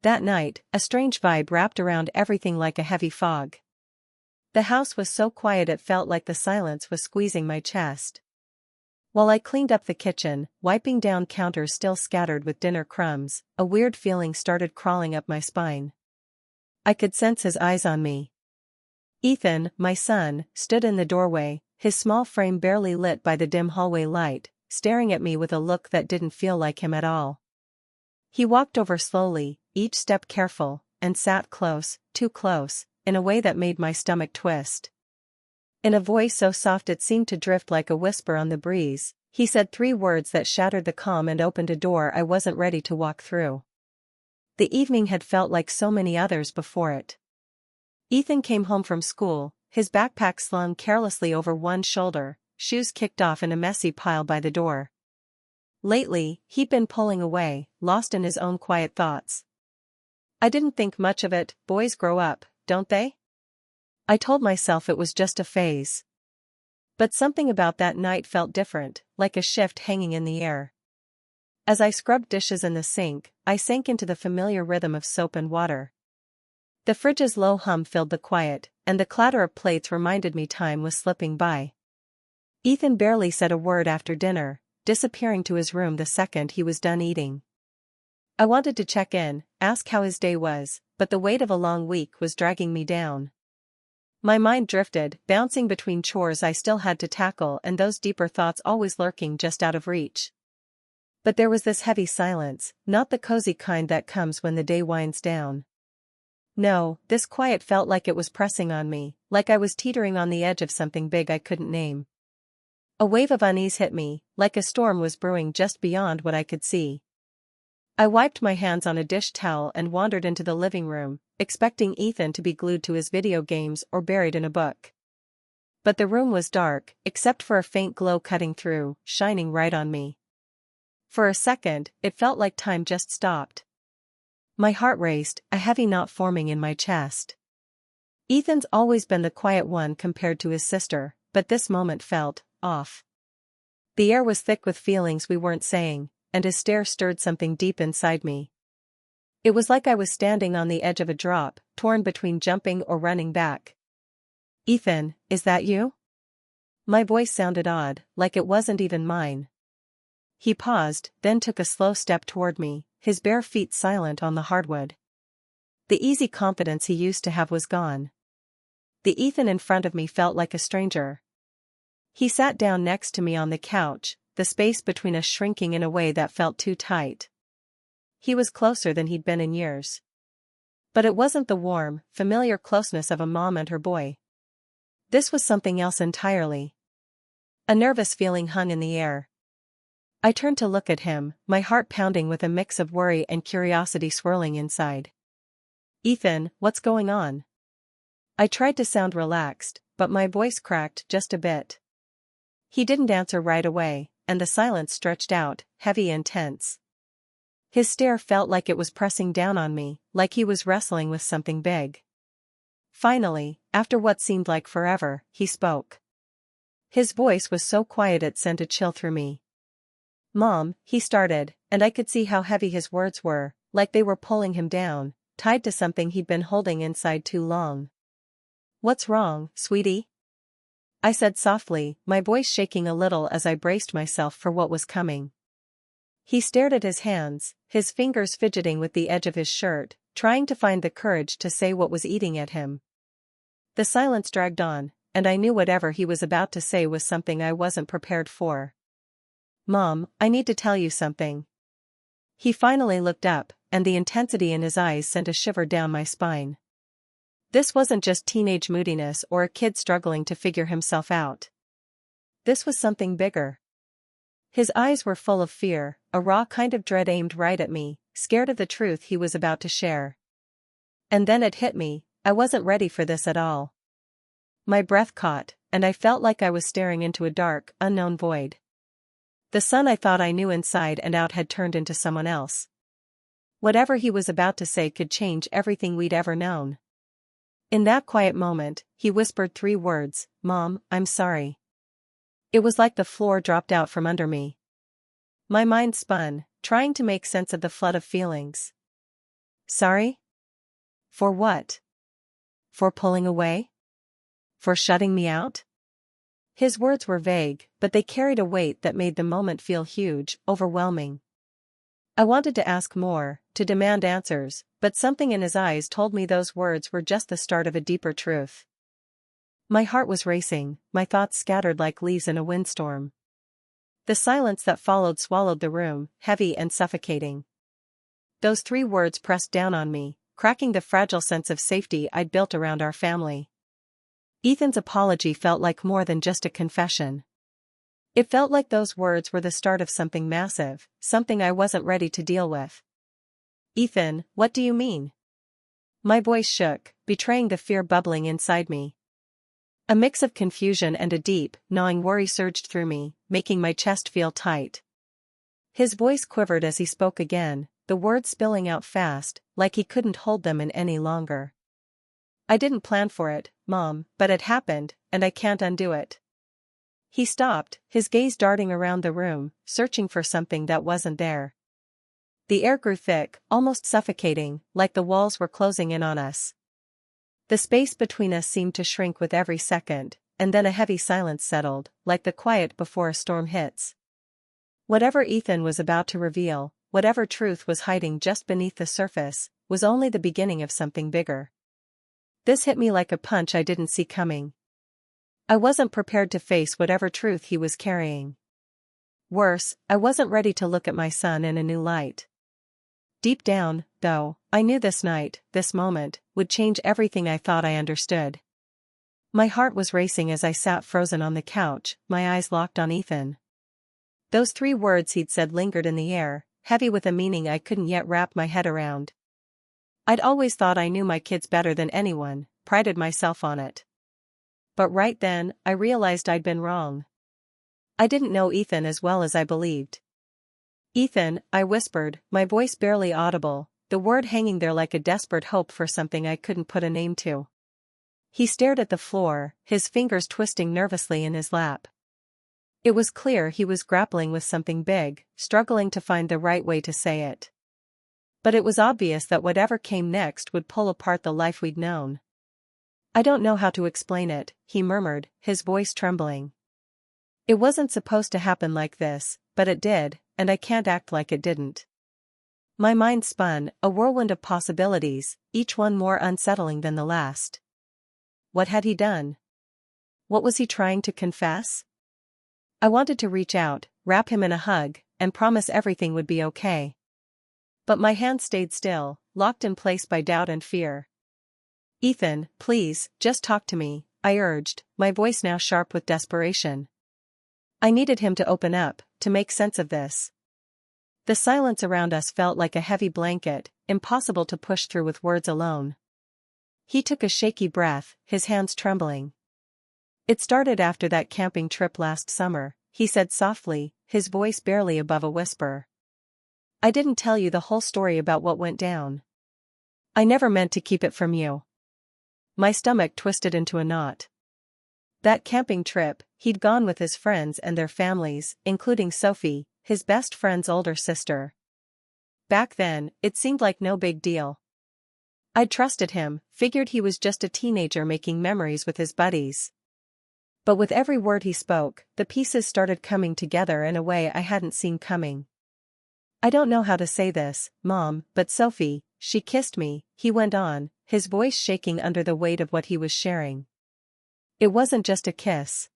That night, a strange vibe wrapped around everything like a heavy fog. The house was so quiet it felt like the silence was squeezing my chest. While I cleaned up the kitchen, wiping down counters still scattered with dinner crumbs, a weird feeling started crawling up my spine. I could sense his eyes on me. Ethan, my son, stood in the doorway, his small frame barely lit by the dim hallway light, staring at me with a look that didn't feel like him at all. He walked over slowly, each step careful, and sat close, too close, in a way that made my stomach twist. In a voice so soft it seemed to drift like a whisper on the breeze, he said 3 words that shattered the calm and opened a door I wasn't ready to walk through. The evening had felt like so many others before it. Ethan came home from school, his backpack slung carelessly over one shoulder, shoes kicked off in a messy pile by the door. Lately, he'd been pulling away, lost in his own quiet thoughts. I didn't think much of it. Boys grow up, don't they? I told myself it was just a phase. But something about that night felt different, like a shift hanging in the air. As I scrubbed dishes in the sink, I sank into the familiar rhythm of soap and water. The fridge's low hum filled the quiet, and the clatter of plates reminded me time was slipping by. Ethan barely said a word after dinner, disappearing to his room the second he was done eating. I wanted to check in, ask how his day was, but the weight of a long week was dragging me down. My mind drifted, bouncing between chores I still had to tackle and those deeper thoughts always lurking just out of reach. But there was this heavy silence, not the cozy kind that comes when the day winds down. No, this quiet felt like it was pressing on me, like I was teetering on the edge of something big I couldn't name. A wave of unease hit me, like a storm was brewing just beyond what I could see. I wiped my hands on a dish towel and wandered into the living room, expecting Ethan to be glued to his video games or buried in a book. But the room was dark, except for a faint glow cutting through, shining right on me. For a second, it felt like time just stopped. My heart raced, a heavy knot forming in my chest. Ethan's always been the quiet one compared to his sister, but this moment felt off. The air was thick with feelings we weren't saying, and his stare stirred something deep inside me. It was like I was standing on the edge of a drop, torn between jumping or running back. "Ethan, is that you?" My voice sounded odd, like it wasn't even mine. He paused, then took a slow step toward me, his bare feet silent on the hardwood. The easy confidence he used to have was gone. The Ethan in front of me felt like a stranger. He sat down next to me on the couch, the space between us shrinking in a way that felt too tight. He was closer than he'd been in years. But it wasn't the warm, familiar closeness of a mom and her boy. This was something else entirely. A nervous feeling hung in the air. I turned to look at him, my heart pounding with a mix of worry and curiosity swirling inside. "Ethan, what's going on?" I tried to sound relaxed, but my voice cracked just a bit. He didn't answer right away, and the silence stretched out, heavy and tense. His stare felt like it was pressing down on me, like he was wrestling with something big. Finally, after what seemed like forever, he spoke. His voice was so quiet it sent a chill through me. "Mom," he started, and I could see how heavy his words were, like they were pulling him down, tied to something he'd been holding inside too long. "What's wrong, sweetie?" I said softly, my voice shaking a little as I braced myself for what was coming. He stared at his hands, his fingers fidgeting with the edge of his shirt, trying to find the courage to say what was eating at him. The silence dragged on, and I knew whatever he was about to say was something I wasn't prepared for. "Mom, I need to tell you something." He finally looked up, and the intensity in his eyes sent a shiver down my spine. This wasn't just teenage moodiness or a kid struggling to figure himself out. This was something bigger. His eyes were full of fear, a raw kind of dread aimed right at me, scared of the truth he was about to share. And then it hit me, I wasn't ready for this at all. My breath caught, and I felt like I was staring into a dark, unknown void. The son I thought I knew inside and out had turned into someone else. Whatever he was about to say could change everything we'd ever known. In that quiet moment, he whispered 3 words, "Mom, I'm sorry." It was like the floor dropped out from under me. My mind spun, trying to make sense of the flood of feelings. Sorry? For what? For pulling away? For shutting me out? His words were vague, but they carried a weight that made the moment feel huge, overwhelming. I wanted to ask more, to demand answers, but something in his eyes told me those words were just the start of a deeper truth. My heart was racing, my thoughts scattered like leaves in a windstorm. The silence that followed swallowed the room, heavy and suffocating. Those 3 words pressed down on me, cracking the fragile sense of safety I'd built around our family. Ethan's apology felt like more than just a confession. It felt like those words were the start of something massive, something I wasn't ready to deal with. Ethan, what do you mean? My voice shook, betraying the fear bubbling inside me. A mix of confusion and a deep, gnawing worry surged through me, making my chest feel tight. His voice quivered as he spoke again, the words spilling out fast, like he couldn't hold them in any longer. I didn't plan for it, Mom, but it happened, and I can't undo it. He stopped, his gaze darting around the room, searching for something that wasn't there. The air grew thick, almost suffocating, like the walls were closing in on us. The space between us seemed to shrink with every second, and then a heavy silence settled, like the quiet before a storm hits. Whatever Ethan was about to reveal, whatever truth was hiding just beneath the surface, was only the beginning of something bigger. This hit me like a punch I didn't see coming. I wasn't prepared to face whatever truth he was carrying. Worse, I wasn't ready to look at my son in a new light. Deep down, though, I knew this night, this moment, would change everything I thought I understood. My heart was racing as I sat frozen on the couch, my eyes locked on Ethan. Those 3 words he'd said lingered in the air, heavy with a meaning I couldn't yet wrap my head around. I'd always thought I knew my kids better than anyone, prided myself on it. But right then, I realized I'd been wrong. I didn't know Ethan as well as I believed. Ethan, I whispered, my voice barely audible, the word hanging there like a desperate hope for something I couldn't put a name to. He stared at the floor, his fingers twisting nervously in his lap. It was clear he was grappling with something big, struggling to find the right way to say it. But it was obvious that whatever came next would pull apart the life we'd known. I don't know how to explain it, he murmured, his voice trembling. It wasn't supposed to happen like this, but it did, and I can't act like it didn't. My mind spun, a whirlwind of possibilities, each one more unsettling than the last. What had he done? What was he trying to confess? I wanted to reach out, wrap him in a hug, and promise everything would be okay. But my hand stayed still, locked in place by doubt and fear. Ethan, please, just talk to me, I urged, my voice now sharp with desperation. I needed him to open up, to make sense of this. The silence around us felt like a heavy blanket, impossible to push through with words alone. He took a shaky breath, his hands trembling. It started after that camping trip last summer, he said softly, his voice barely above a whisper. I didn't tell you the whole story about what went down. I never meant to keep it from you. My stomach twisted into a knot. That camping trip, he'd gone with his friends and their families, including Sophie, his best friend's older sister. Back then, it seemed like no big deal. I'd trusted him, figured he was just a teenager making memories with his buddies. But with every word he spoke, the pieces started coming together in a way I hadn't seen coming. I don't know how to say this, Mom, but Sophie, she kissed me, he went on, his voice shaking under the weight of what he was sharing. It wasn't just a kiss.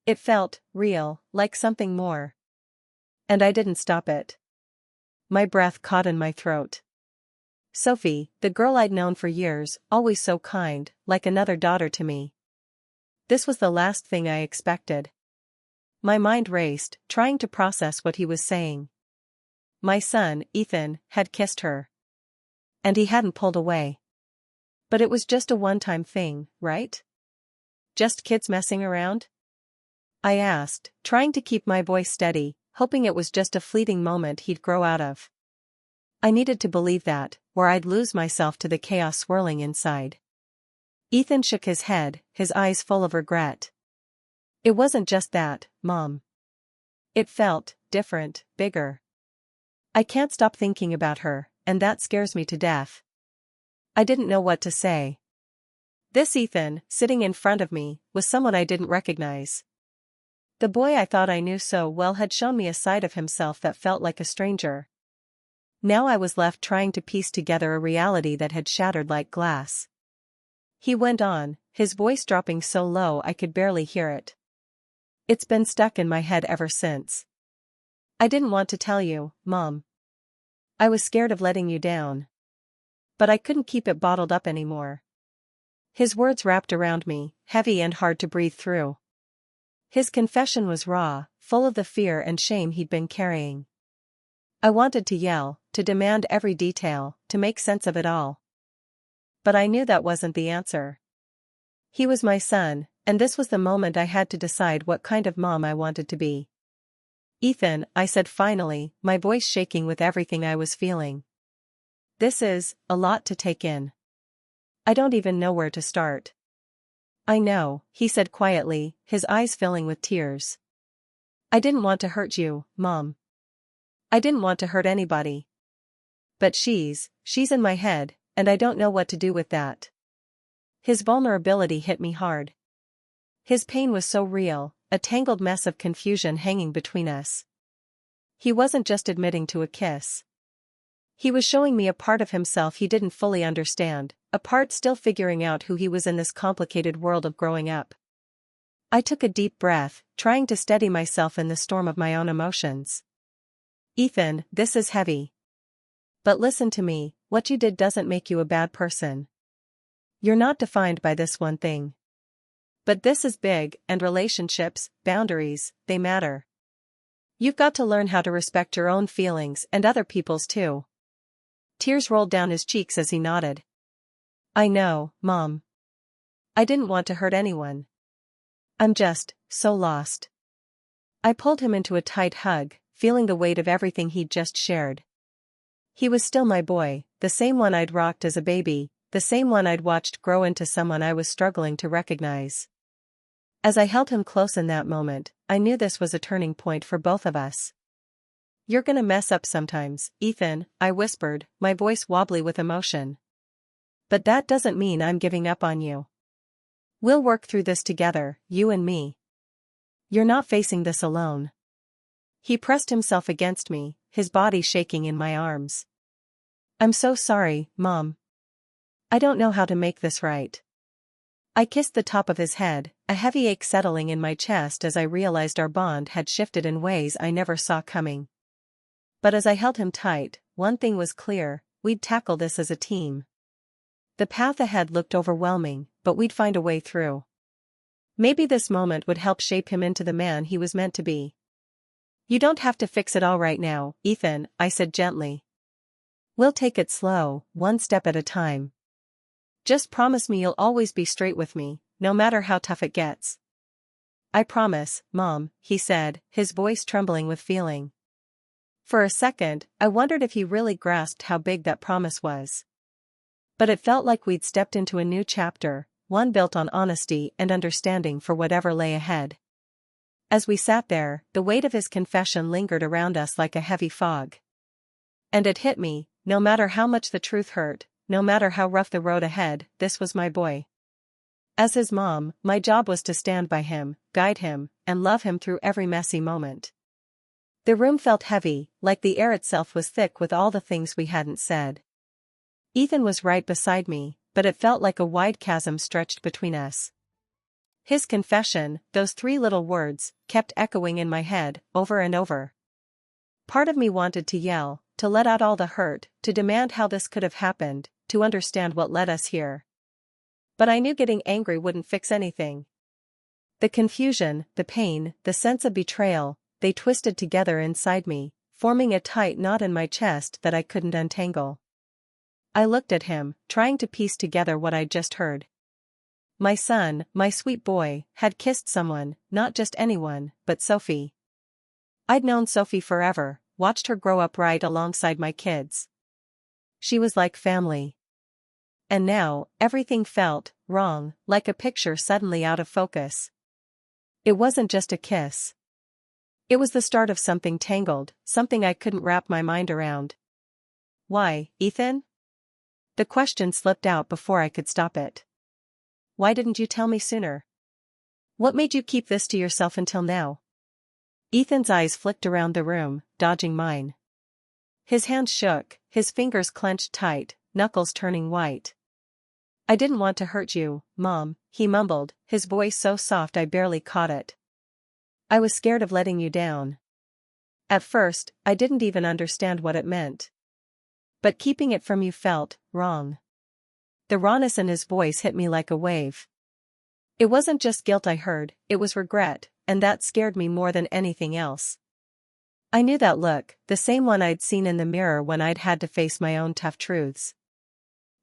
It felt real, like something more. And I didn't stop it. My breath caught in my throat. Sophie, the girl I'd known for years, always so kind, like another daughter to me. This was the last thing I expected. My mind raced, trying to process what he was saying. My son, Ethan, had kissed her. And he hadn't pulled away. But it was just a one-time thing, right? Just kids messing around? I asked, trying to keep my voice steady, hoping it was just a fleeting moment he'd grow out of. I needed to believe that, or I'd lose myself to the chaos swirling inside. Ethan shook his head, his eyes full of regret. It wasn't just that, Mom. It felt different, bigger. I can't stop thinking about her, and that scares me to death." I didn't know what to say. This Ethan, sitting in front of me, was someone I didn't recognize. The boy I thought I knew so well had shown me a side of himself that felt like a stranger. Now I was left trying to piece together a reality that had shattered like glass. He went on, his voice dropping so low I could barely hear it. "It's been stuck in my head ever since. I didn't want to tell you, Mom. I was scared of letting you down. But I couldn't keep it bottled up anymore." His words wrapped around me, heavy and hard to breathe through. His confession was raw, full of the fear and shame he'd been carrying. I wanted to yell, to demand every detail, to make sense of it all. But I knew that wasn't the answer. He was my son, and this was the moment I had to decide what kind of mom I wanted to be. "Ethan," I said finally, my voice shaking with everything I was feeling. "This is a lot to take in. I don't even know where to start." "I know," he said quietly, his eyes filling with tears. "I didn't want to hurt you, Mom. I didn't want to hurt anybody. But she's in my head, and I don't know what to do with that." His vulnerability hit me hard. His pain was so real, a tangled mess of confusion hanging between us. He wasn't just admitting to a kiss. He was showing me a part of himself he didn't fully understand, a part still figuring out who he was in this complicated world of growing up. I took a deep breath, trying to steady myself in the storm of my own emotions. "Ethan, this is heavy. But listen to me, what you did doesn't make you a bad person. You're not defined by this one thing. But this is big, and relationships, boundaries, they matter. You've got to learn how to respect your own feelings and other people's too." Tears rolled down his cheeks as he nodded. "I know, Mom. I didn't want to hurt anyone. I'm just so lost." I pulled him into a tight hug, feeling the weight of everything he'd just shared. He was still my boy, the same one I'd rocked as a baby, the same one I'd watched grow into someone I was struggling to recognize. As I held him close in that moment, I knew this was a turning point for both of us. "You're gonna mess up sometimes, Ethan," I whispered, my voice wobbly with emotion. "But that doesn't mean I'm giving up on you. We'll work through this together, you and me. You're not facing this alone." He pressed himself against me, his body shaking in my arms. "I'm so sorry, Mom. I don't know how to make this right." I kissed the top of his head, a heavy ache settling in my chest as I realized our bond had shifted in ways I never saw coming. But as I held him tight, one thing was clear: we'd tackle this as a team. The path ahead looked overwhelming, but we'd find a way through. Maybe this moment would help shape him into the man he was meant to be. "You don't have to fix it all right now, Ethan," I said gently. "We'll take it slow, one step at a time. Just promise me you'll always be straight with me, no matter how tough it gets." "I promise, Mom," he said, his voice trembling with feeling. For a second, I wondered if he really grasped how big that promise was. But it felt like we'd stepped into a new chapter, one built on honesty and understanding for whatever lay ahead. As we sat there, the weight of his confession lingered around us like a heavy fog. And it hit me, no matter how much the truth hurt, no matter how rough the road ahead, this was my boy. As his mom, my job was to stand by him, guide him, and love him through every messy moment. The room felt heavy, like the air itself was thick with all the things we hadn't said. Ethan was right beside me, but it felt like a wide chasm stretched between us. His confession, those 3 little words, kept echoing in my head, over and over. Part of me wanted to yell, to let out all the hurt, to demand how this could have happened, to understand what led us here. But I knew getting angry wouldn't fix anything. The confusion, the pain, the sense of betrayal, they twisted together inside me, forming a tight knot in my chest that I couldn't untangle. I looked at him, trying to piece together what I'd just heard. My son, my sweet boy, had kissed someone, not just anyone, but Sophie. I'd known Sophie forever, watched her grow up right alongside my kids. She was like family. And now, everything felt wrong, like a picture suddenly out of focus. It wasn't just a kiss. It was the start of something tangled, something I couldn't wrap my mind around. Why, Ethan? The question slipped out before I could stop it. Why didn't you tell me sooner? What made you keep this to yourself until now? Ethan's eyes flicked around the room, dodging mine. His hands shook, his fingers clenched tight, knuckles turning white. I didn't want to hurt you, Mom, he mumbled, his voice so soft I barely caught it. I was scared of letting you down. At first, I didn't even understand what it meant. But keeping it from you felt wrong. The rawness in his voice hit me like a wave. It wasn't just guilt I heard, it was regret, and that scared me more than anything else. I knew that look, the same one I'd seen in the mirror when I'd had to face my own tough truths.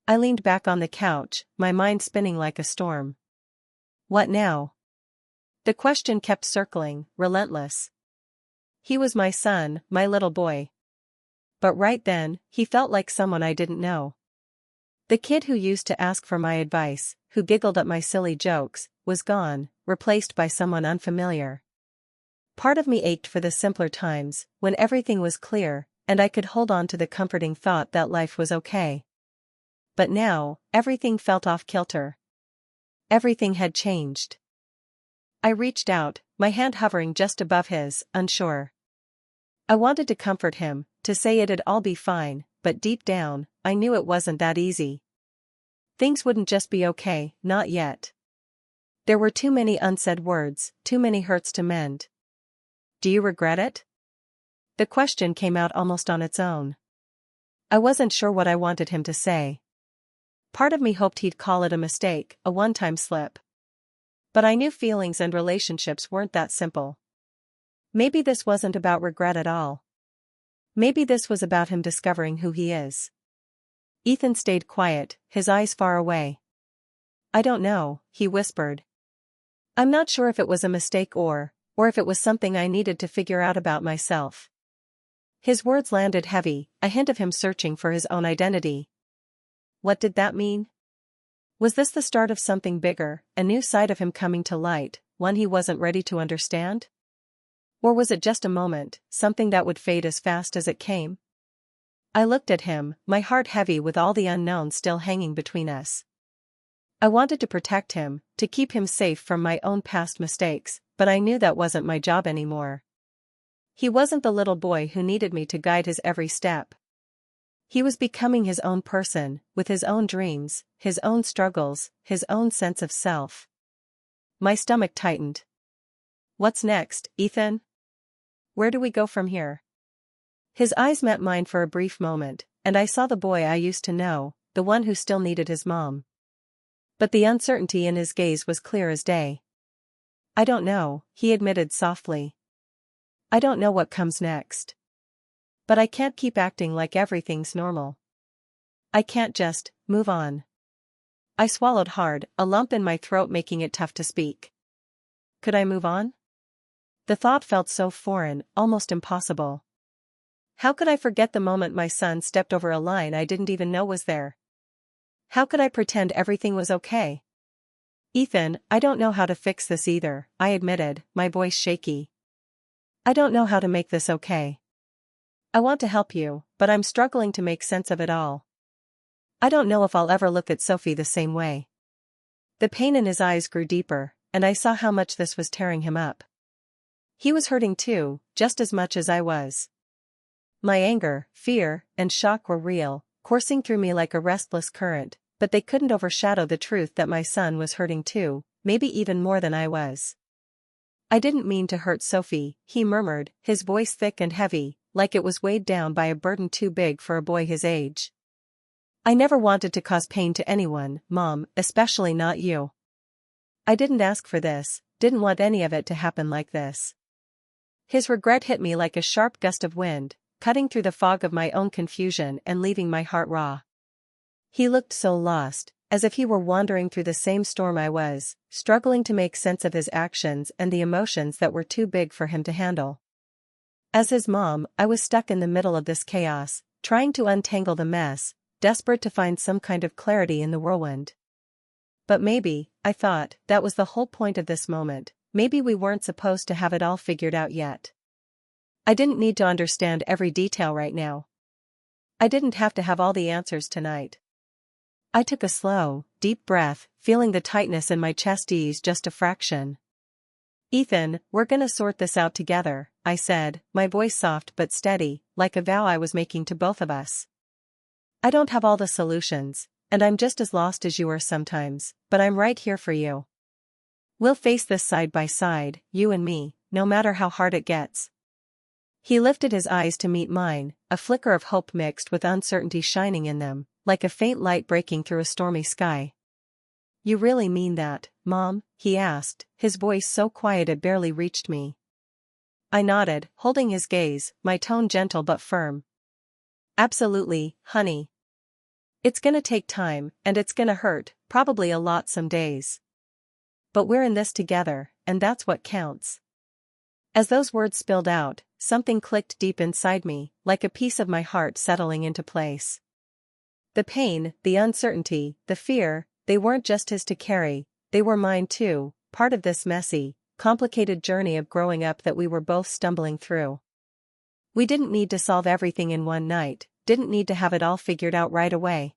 I leaned back on the couch, my mind spinning like a storm. What now? The question kept circling, relentless. He was my son, my little boy. But right then, he felt like someone I didn't know. The kid who used to ask for my advice, who giggled at my silly jokes, was gone, replaced by someone unfamiliar. Part of me ached for the simpler times, when everything was clear, and I could hold on to the comforting thought that life was okay. But now, everything felt off-kilter. Everything had changed. I reached out, my hand hovering just above his, unsure. I wanted to comfort him, to say it'd all be fine, but deep down, I knew it wasn't that easy. Things wouldn't just be okay, not yet. There were too many unsaid words, too many hurts to mend. Do you regret it? The question came out almost on its own. I wasn't sure what I wanted him to say. Part of me hoped he'd call it a mistake, a one-time slip. But I knew feelings and relationships weren't that simple. Maybe this wasn't about regret at all. Maybe this was about him discovering who he is. Ethan stayed quiet, his eyes far away. I don't know, he whispered. I'm not sure if it was a mistake or if it was something I needed to figure out about myself. His words landed heavy, a hint of him searching for his own identity. What did that mean? Was this the start of something bigger, a new side of him coming to light, one he wasn't ready to understand? Or was it just a moment, something that would fade as fast as it came? I looked at him, my heart heavy with all the unknown still hanging between us. I wanted to protect him, to keep him safe from my own past mistakes, but I knew that wasn't my job anymore. He wasn't the little boy who needed me to guide his every step. He was becoming his own person, with his own dreams, his own struggles, his own sense of self. My stomach tightened. What's next, Ethan? Where do we go from here? His eyes met mine for a brief moment, and I saw the boy I used to know, the one who still needed his mom. But the uncertainty in his gaze was clear as day. I don't know, he admitted softly. I don't know what comes next. But I can't keep acting like everything's normal. I can't just move on. I swallowed hard, a lump in my throat making it tough to speak. Could I move on? The thought felt so foreign, almost impossible. How could I forget the moment my son stepped over a line I didn't even know was there? How could I pretend everything was okay? Ethan, I don't know how to fix this either, I admitted, my voice shaky. I don't know how to make this okay. I want to help you, but I'm struggling to make sense of it all. I don't know if I'll ever look at Sophie the same way. The pain in his eyes grew deeper, and I saw how much this was tearing him up. He was hurting too, just as much as I was. My anger, fear, and shock were real, coursing through me like a restless current, but they couldn't overshadow the truth that my son was hurting too, maybe even more than I was. I didn't mean to hurt Sophie, he murmured, his voice thick and heavy, like it was weighed down by a burden too big for a boy his age. I never wanted to cause pain to anyone, Mom, especially not you. I didn't ask for this, didn't want any of it to happen like this. His regret hit me like a sharp gust of wind, cutting through the fog of my own confusion and leaving my heart raw. He looked so lost, as if he were wandering through the same storm I was, struggling to make sense of his actions and the emotions that were too big for him to handle. As his mom, I was stuck in the middle of this chaos, trying to untangle the mess, desperate to find some kind of clarity in the whirlwind. But maybe, I thought, that was the whole point of this moment, maybe we weren't supposed to have it all figured out yet. I didn't need to understand every detail right now. I didn't have to have all the answers tonight. I took a slow, deep breath, feeling the tightness in my chest ease just a fraction. Ethan, we're gonna sort this out together, I said, my voice soft but steady, like a vow I was making to both of us. I don't have all the solutions, and I'm just as lost as you are sometimes, but I'm right here for you. We'll face this side by side, you and me, no matter how hard it gets. He lifted his eyes to meet mine, a flicker of hope mixed with uncertainty shining in them, like a faint light breaking through a stormy sky. You really mean that, Mom? He asked, his voice so quiet it barely reached me. I nodded, holding his gaze, my tone gentle but firm. Absolutely, honey. It's gonna take time, and it's gonna hurt, probably a lot some days. But we're in this together, and that's what counts. As those words spilled out, something clicked deep inside me, like a piece of my heart settling into place. The pain, the uncertainty, the fear, they weren't just his to carry, they were mine too, part of this messy, complicated journey of growing up that we were both stumbling through. We didn't need to solve everything in one night, didn't need to have it all figured out right away.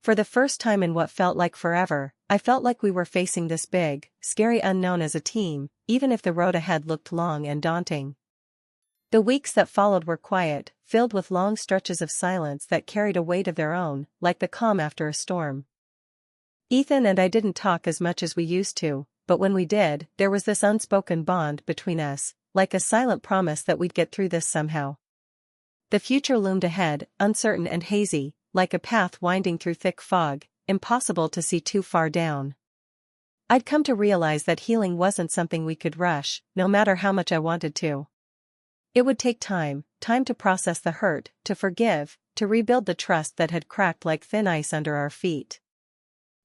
For the first time in what felt like forever, I felt like we were facing this big, scary unknown as a team, even if the road ahead looked long and daunting. The weeks that followed were quiet, filled with long stretches of silence that carried a weight of their own, like the calm after a storm. Ethan and I didn't talk as much as we used to, but when we did, there was this unspoken bond between us, like a silent promise that we'd get through this somehow. The future loomed ahead, uncertain and hazy, like a path winding through thick fog, impossible to see too far down. I'd come to realize that healing wasn't something we could rush, no matter how much I wanted to. It would take time to process the hurt, to forgive, to rebuild the trust that had cracked like thin ice under our feet.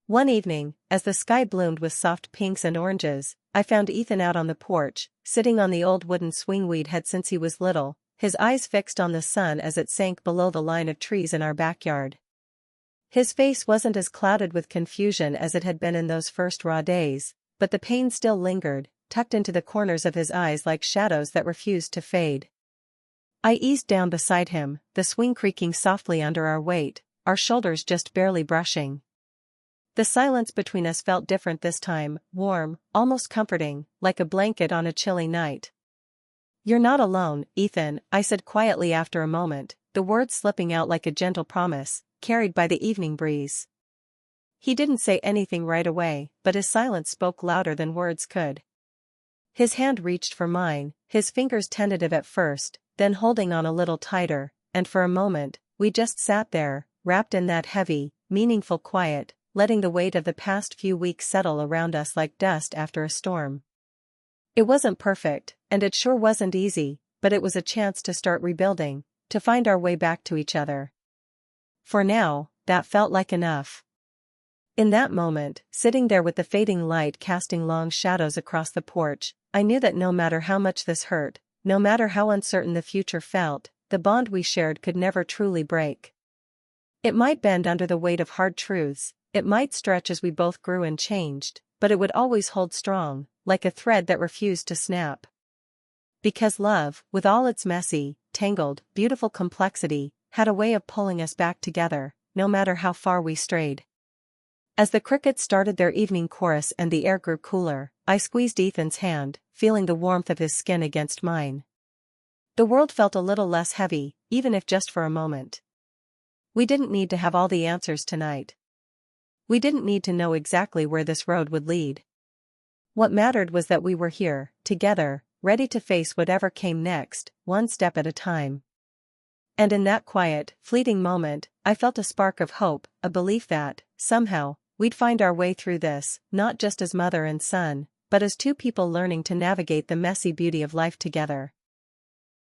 One evening, as the sky bloomed with soft pinks and oranges, I found Ethan out on the porch, sitting on the old wooden swing we'd had since he was little, his eyes fixed on the sun as it sank below the line of trees in our backyard. His face wasn't as clouded with confusion as it had been in those first raw days, but the pain still lingered, tucked into the corners of his eyes like shadows that refused to fade. I eased down beside him, the swing creaking softly under our weight, our shoulders just barely brushing. The silence between us felt different this time, warm, almost comforting, like a blanket on a chilly night. You're not alone, Ethan, I said quietly after a moment, the words slipping out like a gentle promise, carried by the evening breeze. He didn't say anything right away, but his silence spoke louder than words could. His hand reached for mine, his fingers tentative at first, then holding on a little tighter, and for a moment, we just sat there, wrapped in that heavy, meaningful quiet, letting the weight of the past few weeks settle around us like dust after a storm. It wasn't perfect, and it sure wasn't easy, but it was a chance to start rebuilding, to find our way back to each other. For now, that felt like enough. In that moment, sitting there with the fading light casting long shadows across the porch, I knew that no matter how much this hurt, no matter how uncertain the future felt, the bond we shared could never truly break. It might bend under the weight of hard truths, it might stretch as we both grew and changed, but it would always hold strong, like a thread that refused to snap. Because love, with all its messy, tangled, beautiful complexity, had a way of pulling us back together, no matter how far we strayed. As the crickets started their evening chorus and the air grew cooler, I squeezed Ethan's hand, feeling the warmth of his skin against mine. The world felt a little less heavy, even if just for a moment. We didn't need to have all the answers tonight. We didn't need to know exactly where this road would lead. What mattered was that we were here, together, ready to face whatever came next, one step at a time. And in that quiet, fleeting moment, I felt a spark of hope, a belief that, somehow, we'd find our way through this, not just as mother and son, but as two people learning to navigate the messy beauty of life together.